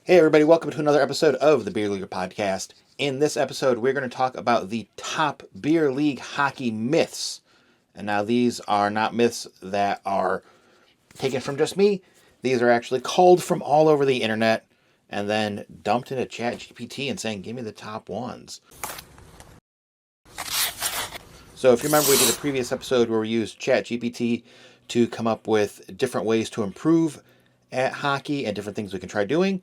Hey everybody, welcome to another episode of the Beer Leaguer Podcast. In this episode, we're going to talk about the top beer league hockey myths. And now these are not myths that are taken from just me. These are actually culled from all over the internet and then dumped into ChatGPT and saying, give me the top ones. So if you remember, we did a previous episode where we used ChatGPT to come up with different ways to improve at hockey and different things we can try doing.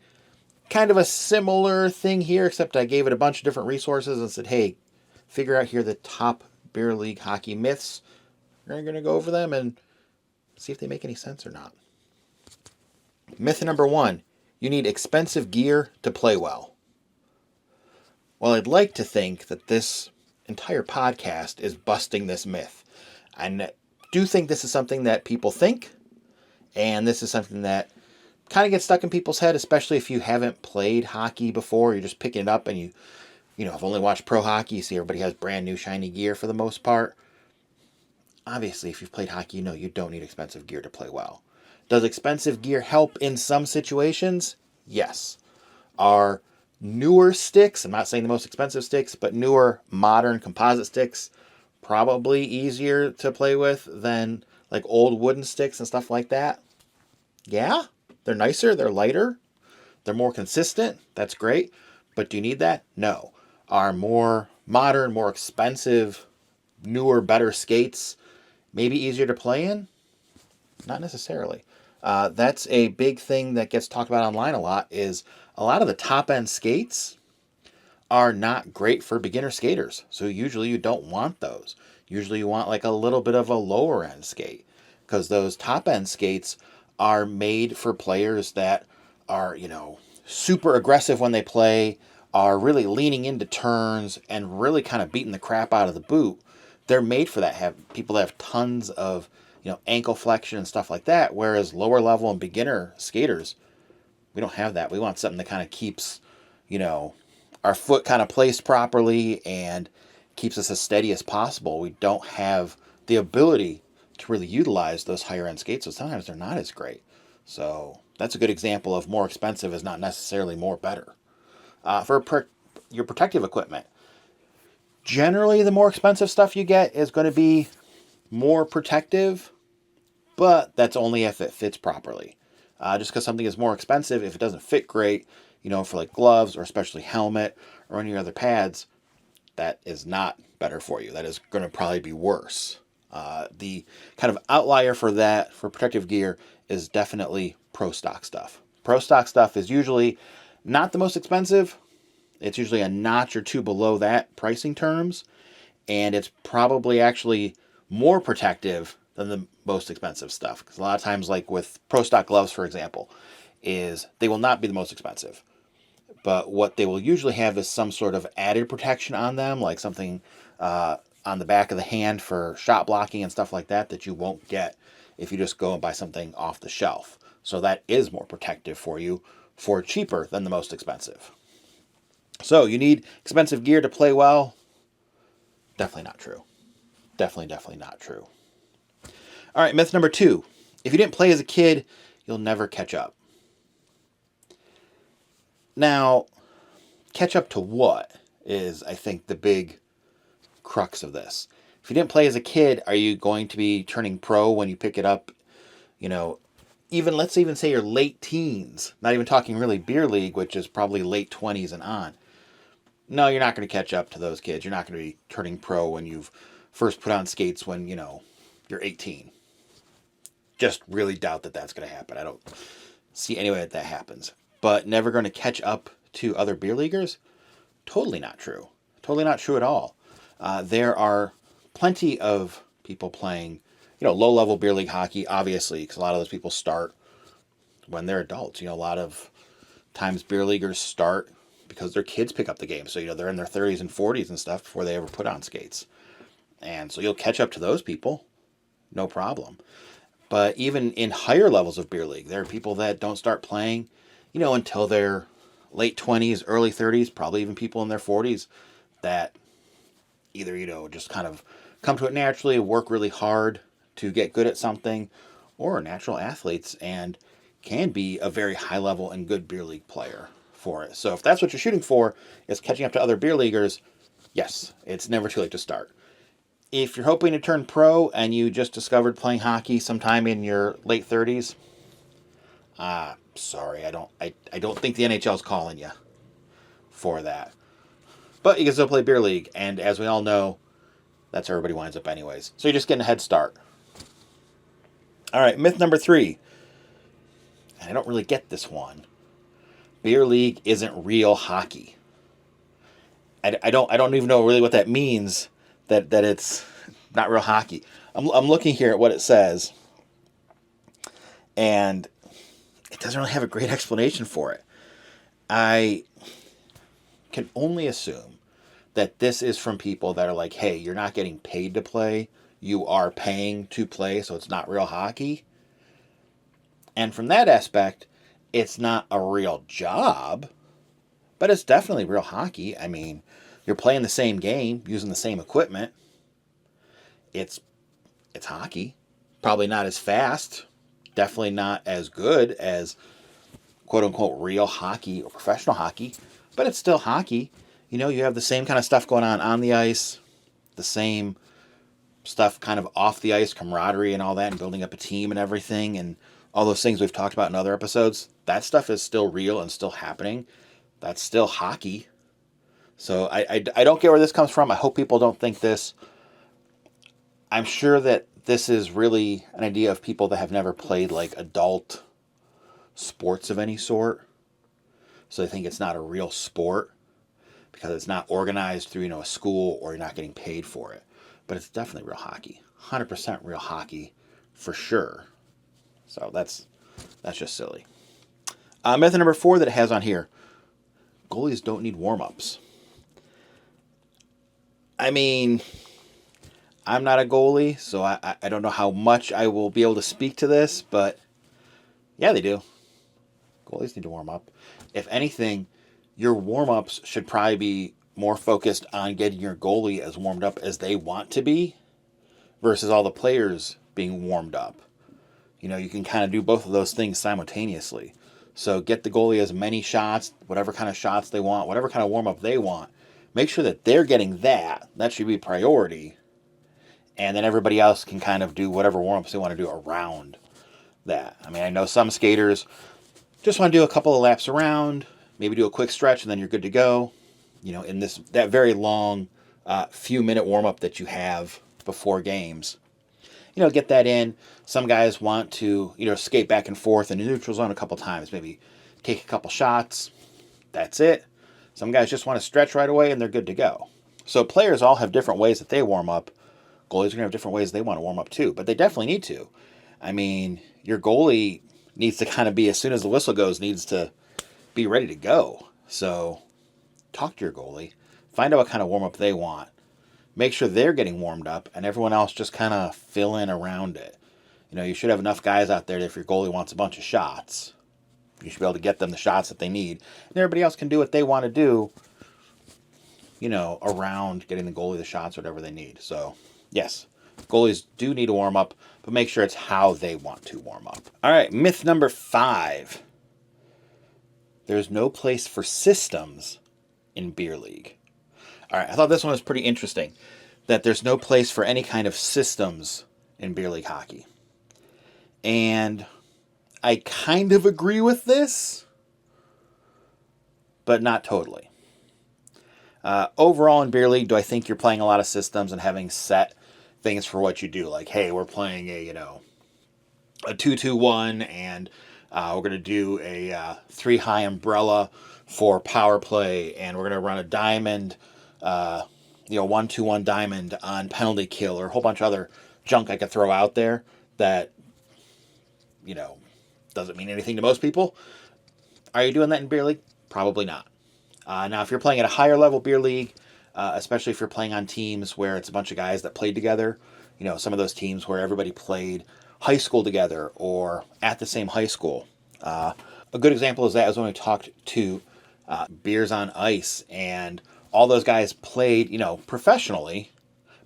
Kind of a similar thing here, except I gave it a bunch of different resources and said, hey, figure out here the top beer league hockey myths. We're going to go over them and see if they make any sense or not. Myth number 1, you need expensive gear to play well. Well, I'd like to think that this entire podcast is busting this myth. I do think this is something that people think, and this is something that kind of gets stuck in people's head, especially if you haven't played hockey before. You're just picking it up and you have only watched pro hockey. You see everybody has brand new shiny gear for the most part. Obviously, if you've played hockey, you know you don't need expensive gear to play well. Does expensive gear help in some situations? Yes. Are newer sticks, I'm not saying the most expensive sticks, but newer modern composite sticks probably easier to play with than like old wooden sticks and stuff like that? Yeah. They're nicer, they're lighter, they're more consistent. That's great. But do you need that? No. Are more modern, more expensive, newer, better skates maybe easier to play in? Not necessarily. That's a big thing that gets talked about online a lot, is a lot of the top-end skates are not great for beginner skaters. So usually you don't want those. Usually you want like a little bit of a lower-end skate, because those top-end skates are made for players that are, super aggressive when they play, are really leaning into turns and really kind of beating the crap out of the boot. They're made for that. Have people that have tons of, ankle flexion and stuff like that. Whereas lower level and beginner skaters, we don't have that. We want something that kind of keeps, our foot kind of placed properly and keeps us as steady as possible. We don't have the ability to really utilize those higher end skates, so sometimes they're not as great. So that's a good example of more expensive is not necessarily more better. Your protective equipment, generally the more expensive stuff you get is going to be more protective, but that's only if it fits properly. Just because something is more expensive, if it doesn't fit great, for like gloves or especially helmet or any other pads, that is not better for you. That is going to probably be worse. The kind of outlier for that, for protective gear, is definitely pro stock stuff. Pro stock stuff is usually not the most expensive. It's usually a notch or two below that pricing terms, and it's probably actually more protective than the most expensive stuff. Because a lot of times, like with pro stock gloves, for example, is they will not be the most expensive. But what they will usually have is some sort of added protection on them, like something on the back of the hand for shot blocking and stuff like that, that you won't get if you just go and buy something off the shelf. So that is more protective for you for cheaper than the most expensive. So you need expensive gear to play well? Definitely not true. Definitely not true. All right, myth number 2. If you didn't play as a kid, you'll never catch up. Now, catch up to what is, I think, the big crux of this. If you didn't play as a kid, are you going to be turning pro when you pick it up, let's even say you're late teens, not even talking really beer league, which is probably late 20s and on. No, you're not going to catch up to those kids. You're not going to be turning pro when you've first put on skates when, you're 18. Just really doubt that that's going to happen. I don't see any way that happens. But never going to catch up to other beer leaguers? Totally not true. Totally not true at all. There are plenty of people playing, low-level beer league hockey, obviously, because a lot of those people start when they're adults. A lot of times beer leaguers start because their kids pick up the game. So, they're in their 30s and 40s and stuff before they ever put on skates. And so you'll catch up to those people, no problem. But even in higher levels of beer league, there are people that don't start playing, until their late 20s, early 30s, probably even people in their 40s that either, just kind of come to it naturally, work really hard to get good at something, or are natural athletes and can be a very high level and good beer league player for it. So if that's what you're shooting for, is catching up to other beer leaguers, yes, it's never too late to start. If you're hoping to turn pro and you just discovered playing hockey sometime in your late 30s, sorry, I don't think the NHL's calling you for that. But you can still play beer league, and as we all know, that's where everybody winds up anyways. So you're just getting a head start. All right, myth number 3. And I don't really get this one. Beer league isn't real hockey. I don't even know really what that means. That it's not real hockey. I'm looking here at what it says, and it doesn't really have a great explanation for it. I can only assume that this is from people that are like, hey, you're not getting paid to play. You are paying to play, so it's not real hockey. And from that aspect, it's not a real job, but it's definitely real hockey. I mean, you're playing the same game, using the same equipment. It's hockey. Probably not as fast. Definitely not as good as quote-unquote real hockey or professional hockey. But it's still hockey. You know, you have the same kind of stuff going on the ice. The same stuff kind of off the ice, camaraderie and all that, and building up a team and everything. And all those things we've talked about in other episodes. That stuff is still real and still happening. That's still hockey. So I don't get where this comes from. I hope people don't think this. I'm sure that this is really an idea of people that have never played like adult sports of any sort. So they think it's not a real sport because it's not organized through, a school, or you're not getting paid for it. But it's definitely real hockey. 100% real hockey for sure. So that's just silly. Method number 4 that it has on here. Goalies don't need warm-ups. I mean, I'm not a goalie, so I don't know how much I will be able to speak to this, but yeah, they do. Goalies need to warm up. If anything, your warm-ups should probably be more focused on getting your goalie as warmed up as they want to be versus all the players being warmed up. You can kind of do both of those things simultaneously. So get the goalie as many shots, whatever kind of shots they want, whatever kind of warm-up they want. Make sure that they're getting that. That should be priority. And then everybody else can kind of do whatever warm-ups they want to do around that. I mean, I know some skaters just want to do a couple of laps around, maybe do a quick stretch, and then you're good to go. In that very long few-minute warm-up that you have before games. Get that in. Some guys want to, skate back and forth in the neutral zone a couple times, maybe take a couple shots. That's it. Some guys just want to stretch right away and they're good to go. So players all have different ways that they warm up. Goalies are going to have different ways they want to warm up too, but they definitely need to. I mean, your goalie needs to kind of be, as soon as the whistle goes, needs to be ready to go. So talk to your goalie. Find out what kind of warm up they want. Make sure they're getting warmed up, and everyone else just kind of fill in around it. You should have enough guys out there that if your goalie wants a bunch of shots, you should be able to get them the shots that they need. And everybody else can do what they want to do, around getting the goalie the shots, whatever they need. So, yes, goalies do need to warm up, but make sure it's how they want to warm up. All right, myth number 5. There's no place for systems in beer league. All right, I thought this one was pretty interesting, that there's no place for any kind of systems in beer league hockey. And I kind of agree with this, but not totally. Overall in beer league, do I think you're playing a lot of systems and having set things for what you do? Like, hey, we're playing a 2-2-1, and we're going to do a 3-high umbrella for power play, and we're going to run a diamond, 1-2-1 diamond on penalty kill, or a whole bunch of other junk I could throw out there that, doesn't mean anything to most people. Are you doing that in beer league? Probably not. Now, if you're playing at a higher level beer league, especially if you're playing on teams where it's a bunch of guys that played together, some of those teams where everybody played high school together or at the same high school. A good example is when we talked to Beers on Ice, and all those guys played, professionally,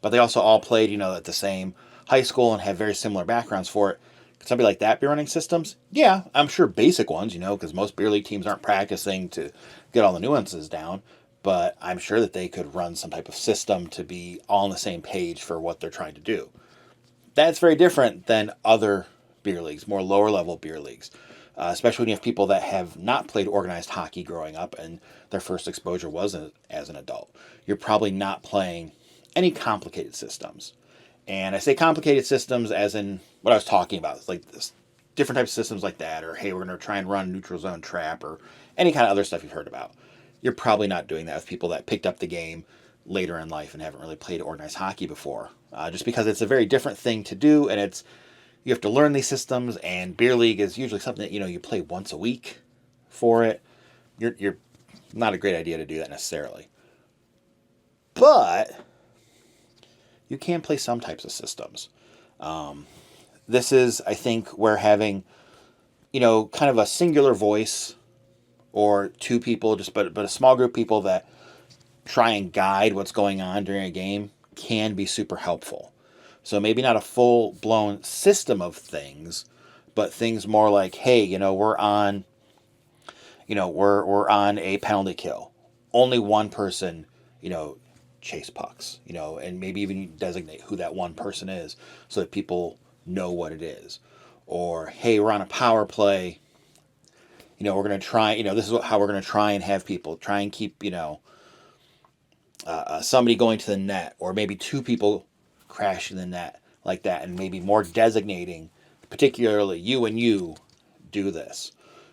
but they also all played, at the same high school and have very similar backgrounds for it. Could somebody like that be running systems? Yeah, I'm sure basic ones, because most beer league teams aren't practicing to get all the nuances down. But I'm sure that they could run some type of system to be all on the same page for what they're trying to do. That's very different than other beer leagues, more lower level beer leagues. Especially when you have people that have not played organized hockey growing up and their first exposure was as an adult. You're probably not playing any complicated systems. And I say complicated systems as in what I was talking about. It's like this, different types of systems like that, or hey, we're going to try and run neutral zone trap, or any kind of other stuff you've heard about. You're probably not doing that with people that picked up the game later in life and haven't really played organized hockey before. Just because it's a very different thing to do, and you have to learn these systems, and beer league is usually something that you play once a week for it. You're not a great idea to do that necessarily. But you can play some types of systems. This is, I think, where having, kind of a singular voice or two people, but a small group of people that try and guide what's going on during a game can be super helpful. So maybe not a full-blown system of things, but things more like, hey, we're on a penalty kill. Only one person, chase pucks, and maybe even designate who that one person is so that people know what it is. Or, hey, we're on a power play. We're going to try, this is how we're going to try and have people try and keep, somebody going to the net, or maybe two people crashing the net like that, and maybe more designating, particularly you and you do this,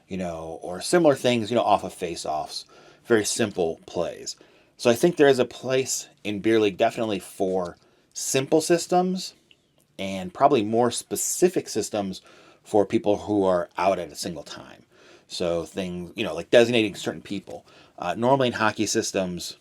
or similar things, off of face-offs, very simple plays. So I think there is a place in beer league definitely for simple systems and probably more specific systems for people who are out at a single time. So things, like designating certain people. Normally in hockey systems,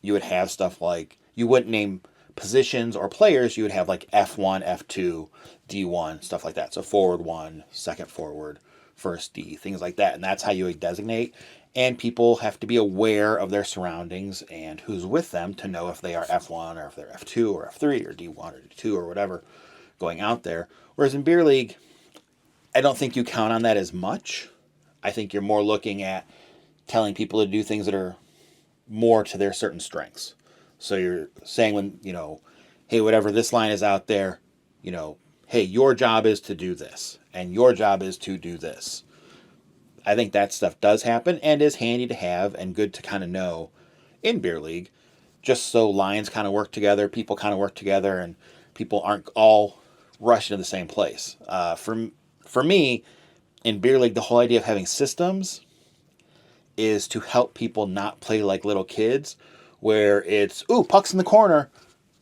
you would have stuff like, you wouldn't name positions or players, you would have like F1, F2, D1, stuff like that. So forward 1, second forward, first D, things like that. And that's how you would designate. And people have to be aware of their surroundings and who's with them to know if they are F1 or if they're F2 or F3 or D1 or D2 or whatever going out there. Whereas in beer league, I don't think you count on that as much. I think you're more looking at telling people to do things that are more to their certain strengths. So you're saying when, hey, whatever this line is out there, hey, your job is to do this, and your job is to do this. I think that stuff does happen and is handy to have and good to kind of know in beer league, just so lines kind of work together, people kind of work together, and people aren't all rushed into the same place. For me, in beer league, the whole idea of having systems is to help people not play like little kids, where it's, ooh, puck's in the corner,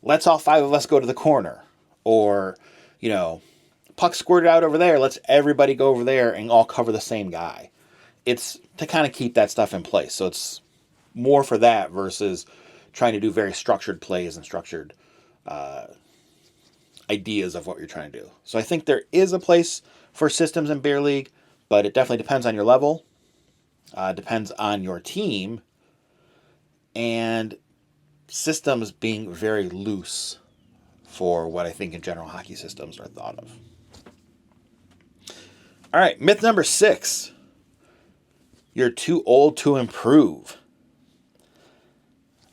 let's all 5 of us go to the corner. Or, puck squirted out over there, let's everybody go over there and all cover the same guy. It's to kind of keep that stuff in place. So it's more for that versus trying to do very structured plays and structured ideas of what you're trying to do. So I think there is a place for systems in beer league, but it definitely depends on your level, depends on your team, and systems being very loose for what I think in general hockey systems are thought of. All right, myth number 6. You're too old to improve.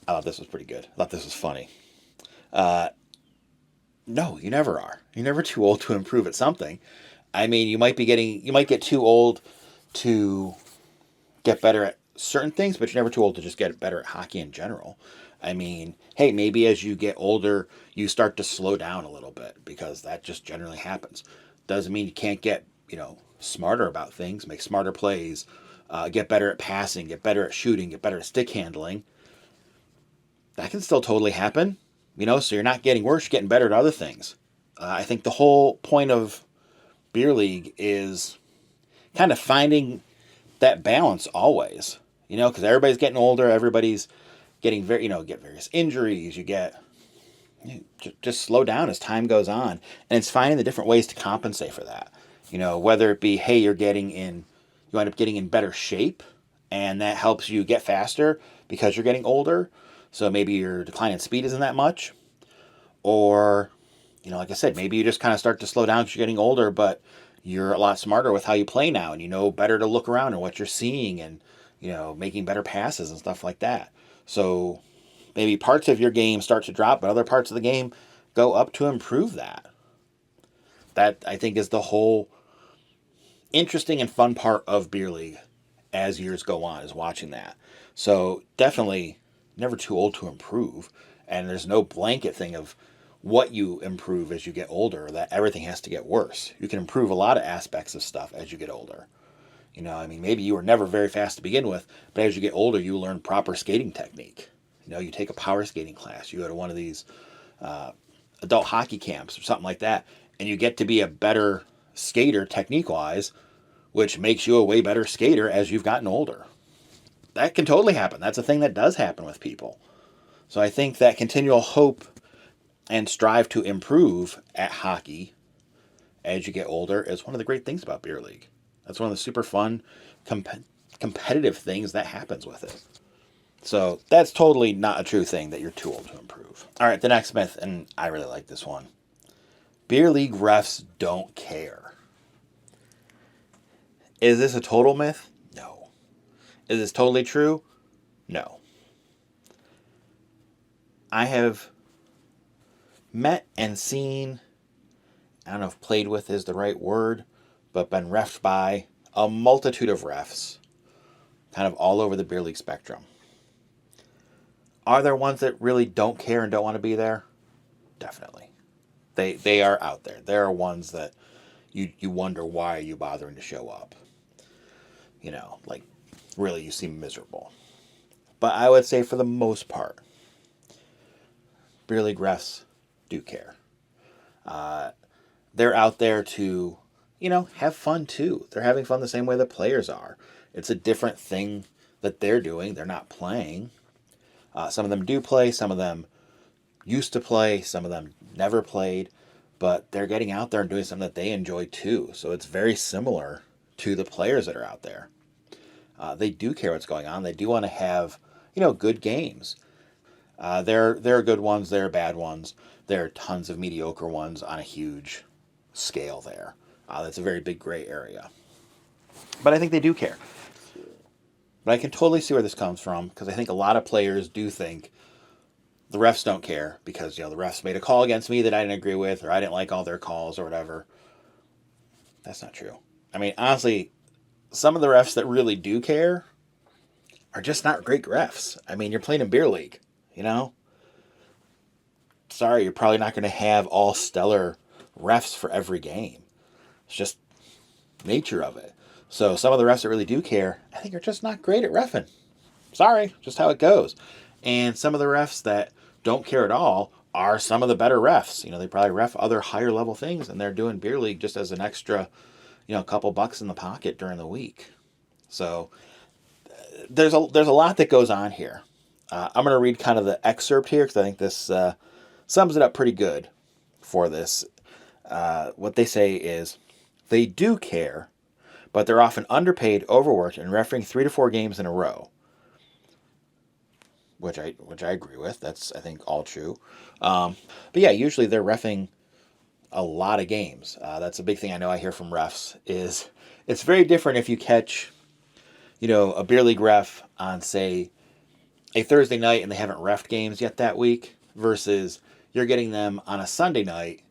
I thought this was pretty good. I thought this was funny. No, you never are. You're never too old to improve at something. I mean, you might get too old to get better at certain things, but you're never too old to just get better at hockey in general. I mean, hey, maybe as you get older, you start to slow down a little bit, because that just generally happens. Doesn't mean you can't get, smarter about things, make smarter plays, get better at passing, get better at shooting, get better at stick handling. That can still totally happen, so you're not getting worse, you're getting better at other things. I think the whole point of beer league is kind of finding that balance always, because everybody's getting older, everybody's getting get various injuries, just slow down as time goes on. And it's finding the different ways to compensate for that. Whether it be, hey, you end up getting in better shape, and that helps you get faster because you're getting older. So maybe your decline in speed isn't that much. Or, like I said, maybe you just kind of start to slow down because you're getting older, but You're a lot smarter with how you play now, and you know better to look around and what you're seeing, and making better passes and stuff like that. So maybe parts of your game start to drop, but other parts of the game go up to improve that. That, I think, is the whole interesting and fun part of Beer League as years go on, is watching that. So definitely never too old to improve. And there's no blanket thing of what you improve as you get older, that everything has to get worse. You can improve a lot of aspects of stuff as you get older. Maybe you were never very fast to begin with, but as you get older, you learn proper skating technique. You take a power skating class, you go to one of these adult hockey camps or something like that, and you get to be a better skater technique-wise, which makes you a way better skater as you've gotten older. That can totally happen. That's a thing that does happen with people. So I think that continual hope and strive to improve at hockey as you get older is one of the great things about Beer League. That's one of the super fun, competitive things that happens with it. So that's totally not a true thing that you're too old to improve. All right, the next myth, and I really like this one. Beer League refs don't care. Is this a total myth? No. Is this totally true? No. I have met and seen, I don't know if played with is the right word, but been refed by a multitude of refs, kind of all over the Beer League spectrum. Are there ones that really don't care and don't want to be there? Definitely. They are out there. There are ones that you wonder, why are you bothering to show up? Really, you seem miserable. But I would say for the most part, Beer League refs do care. They're out there to, have fun too. They're having fun the same way the players are. It's a different thing that they're doing. They're not playing. Some of them do play. Some of them used to play. Some of them never played. But they're getting out there and doing something that they enjoy too. So it's very similar to the players that are out there. They do care what's going on. They do want to have, good games. There are good ones. There are bad ones. There are tons of mediocre ones on a huge scale there. That's a very big gray area. But I think they do care. But I can totally see where this comes from, because I think a lot of players do think the refs don't care because, the refs made a call against me that I didn't agree with, or I didn't like all their calls or whatever. That's not true. Honestly, some of the refs that really do care are just not great refs. You're playing in Beer League, Sorry, you're probably not going to have all stellar refs for every game. It's just nature of it. So some of the refs that really do care, I think, are just not great at reffing. Sorry, just how it goes. And some of the refs that don't care at all are some of the better refs. They probably ref other higher level things, and they're doing Beer League just as an extra, a couple bucks in the pocket during the week. So there's a lot that goes on here. I'm going to read kind of the excerpt here, because I think this sums it up pretty good for this. What they say is, they do care, but they're often underpaid, overworked, and refereeing 3 to 4 games in a row. Which I agree with. That's, I think, all true. But yeah, usually they're reffing a lot of games. That's a big thing I know I hear from refs, is it's very different if you catch, a Beer League ref on, say, a Thursday night and they haven't reffed games yet that week, versus you're getting them on a Sunday night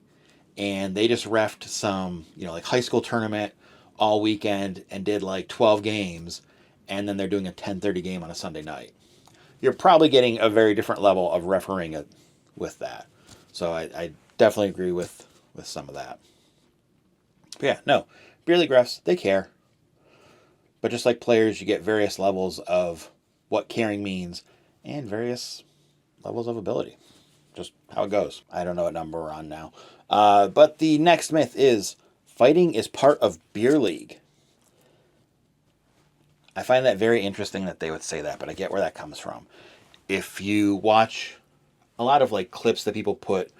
and they just reffed some, high school tournament all weekend and did 12 games, and then they're doing a 10:30 game on a Sunday night. You're probably getting a very different level of refereeing it with that. So I definitely agree with some of that. But yeah, no, Beer League refs, they care. But just like players, you get various levels of what caring means and various levels of ability. Just how it goes. I don't know what number we're on now. But the next myth is, fighting is part of Beer League. I find that very interesting that they would say that, but I get where that comes from. If you watch a lot of clips that people put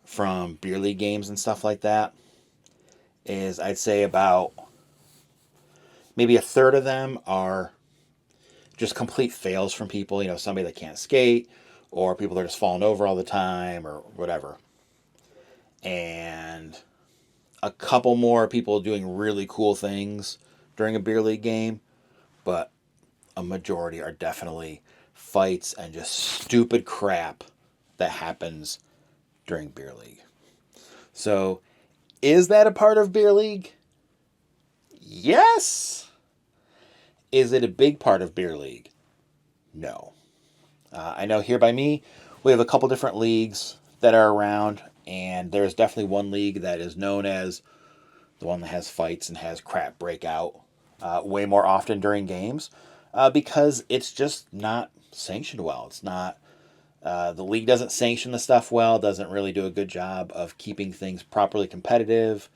from Beer League games and stuff like that, is I'd say about maybe a third of them are just complete fails from people, somebody that can't skate, or people that are just falling over all the time, or whatever. And a couple more people doing really cool things during a beer league game, but a majority are definitely fights and just stupid crap that happens during beer league. So, is that a part of beer league? Yes. Is it a big part of beer league? No. I know here by me, we have a couple different leagues that are around, and there's definitely one league that is known as the one that has fights and has crap break out way more often during games because it's just not sanctioned well. It's not, the league doesn't sanction the stuff well, doesn't really do a good job of keeping things properly competitive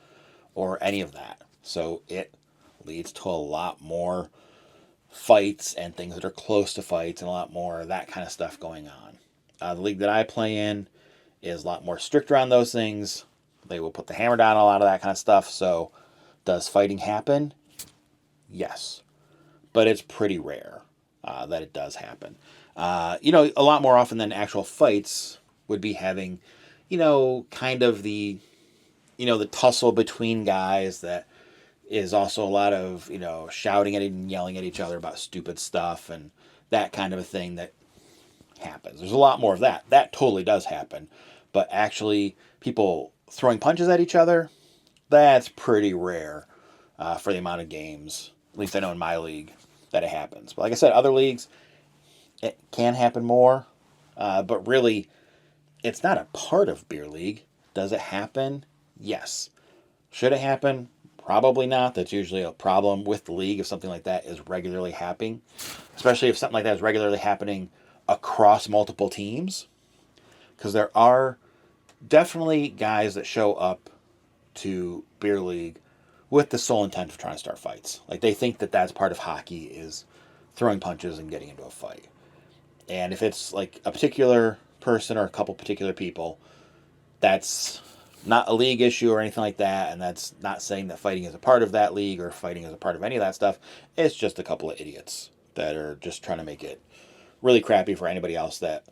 or any of that. So it leads to a lot more fights and things that are close to fights and a lot more of that kind of stuff going on. The league that I play in is a lot more stricter on those things. They will put the hammer down on a lot of that kind of stuff. So, does fighting happen? Yes. But it's pretty rare that it does happen. A lot more often than actual fights would be having, kind of the tussle between guys that is also a lot of, shouting at and yelling at each other about stupid stuff and that kind of a thing that happens. There's a lot more of that. That totally does happen. But actually, people throwing punches at each other, that's pretty rare for the amount of games, at least I know in my league, that it happens. But like I said, other leagues, it can happen more. But really, it's not a part of beer league. Does it happen? Yes. Should it happen? Probably not. That's usually a problem with the league if something like that is regularly happening, especially if something like that is regularly happening across multiple teams. Because there are definitely guys that show up to beer league with the sole intent of trying to start fights. Like they think that that's part of hockey is throwing punches and getting into a fight. And if it's like a particular person or a couple particular people, that's not a league issue or anything like that, and that's not saying that fighting is a part of that league or fighting is a part of any of that stuff. It's just a couple of idiots that are just trying to make it really crappy for anybody else that,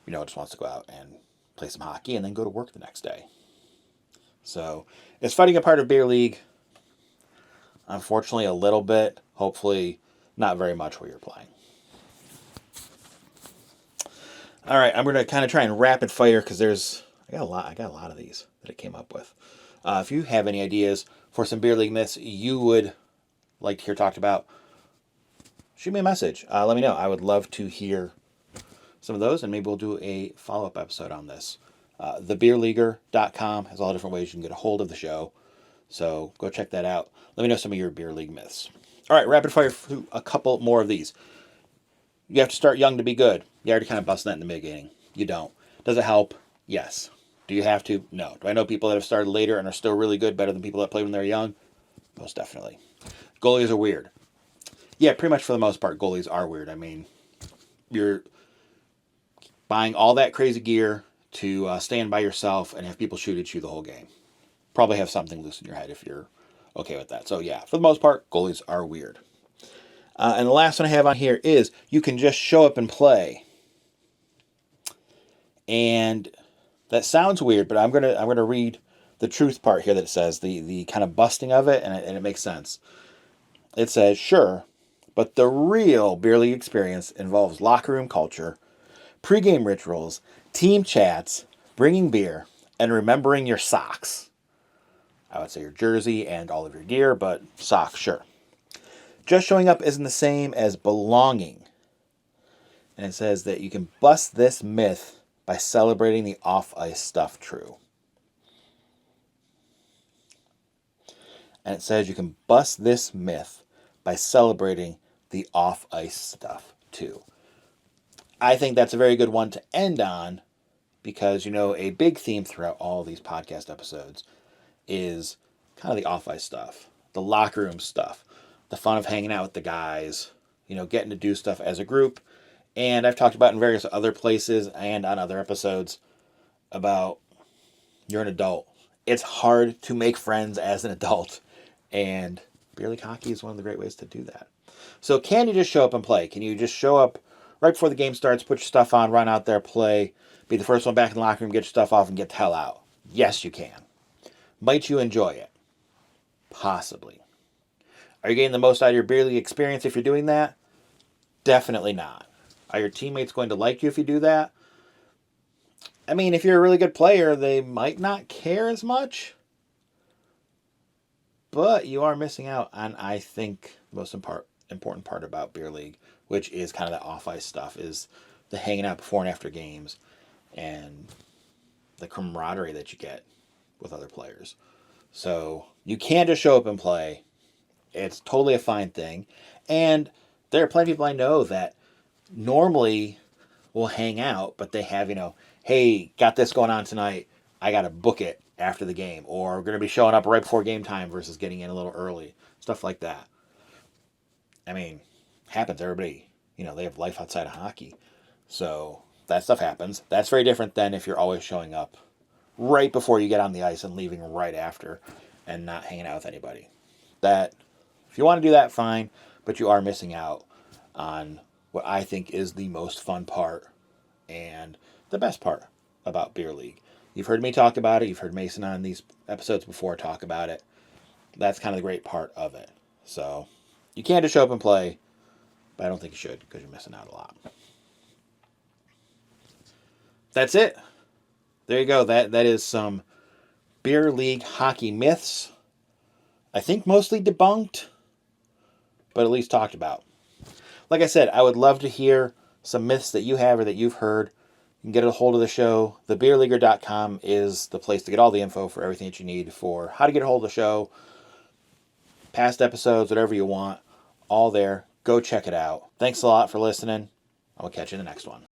just wants to go out and play some hockey and then go to work the next day. So, is fighting a part of beer league? Unfortunately, a little bit. Hopefully, not very much where you're playing. All right, I'm going to kind of try and rapid fire because I got a lot of these that I came up with. If you have any ideas for some beer league myths you would like to hear talked about, shoot me a message. Let me know. I would love to hear some of those, and maybe we'll do a follow-up episode on this. Thebeerleaguer.com has all the different ways you can get a hold of the show, so go check that out. Let me know some of your beer league myths. All right, rapid fire through a couple more of these. You have to start young to be good. You already kind of busted that in the beginning. You don't. Does it help? Yes. Do you have to? No. Do I know people that have started later and are still really good, better than people that played when they were young? Most definitely. Goalies are weird. Yeah, pretty much for the most part, goalies are weird. I mean, you're buying all that crazy gear to stand by yourself and have people shoot at you the whole game. Probably have something loose in your head if you're okay with that. So yeah, for the most part, goalies are weird. And the last one I have on here is you can just show up and play. And that sounds weird, but I'm gonna read the truth part here that it says, the kind of busting of it, and it makes sense. It says, sure, but the real beer league experience involves locker room culture, pregame rituals, team chats, bringing beer, and remembering your socks. I would say your jersey and all of your gear, but socks, sure. Just showing up isn't the same as belonging. And it says that you can bust this myth by celebrating the off-ice stuff true. And it says you can bust this myth by celebrating the off-ice stuff too. I think that's a very good one to end on because, a big theme throughout all these podcast episodes is kind of the off-ice stuff, the locker room stuff, the fun of hanging out with the guys, getting to do stuff as a group. And I've talked about in various other places and on other episodes about you're an adult. It's hard to make friends as an adult. And beer league hockey is one of the great ways to do that. So can you just show up and play? Can you just show up right before the game starts, put your stuff on, run out there, play, be the first one back in the locker room, get your stuff off, and get the hell out? Yes, you can. Might you enjoy it? Possibly. Are you getting the most out of your beer league experience if you're doing that? Definitely not. Are your teammates going to like you if you do that? I mean, if you're a really good player, they might not care as much. But you are missing out on, I think, the most important part about beer league, which is kind of the off-ice stuff, is the hanging out before and after games and the camaraderie that you get with other players. So you can't just show up and play. It's totally a fine thing. And there are plenty of people I know that normally will hang out, but they have, hey, got this going on tonight. I got to book it after the game. Or we're going to be showing up right before game time versus getting in a little early. Stuff like that. I mean, happens. Everybody, they have life outside of hockey. So that stuff happens. That's very different than if you're always showing up right before you get on the ice and leaving right after and not hanging out with anybody. That, if you want to do that, fine, but you are missing out on what I think is the most fun part and the best part about Beer League. You've heard me talk about it. You've heard Mason on these episodes before talk about it. That's kind of the great part of it. So you can't just show up and play, but I don't think you should because you're missing out a lot. That's it. There you go. That is some Beer League hockey myths. I think mostly debunked, but at least talked about. Like I said, I would love to hear some myths that you have or that you've heard. You can get a hold of the show. Thebeerleaguer.com is the place to get all the info for everything that you need for how to get a hold of the show, past episodes, whatever you want, all there. Go check it out. Thanks a lot for listening. I'll catch you in the next one.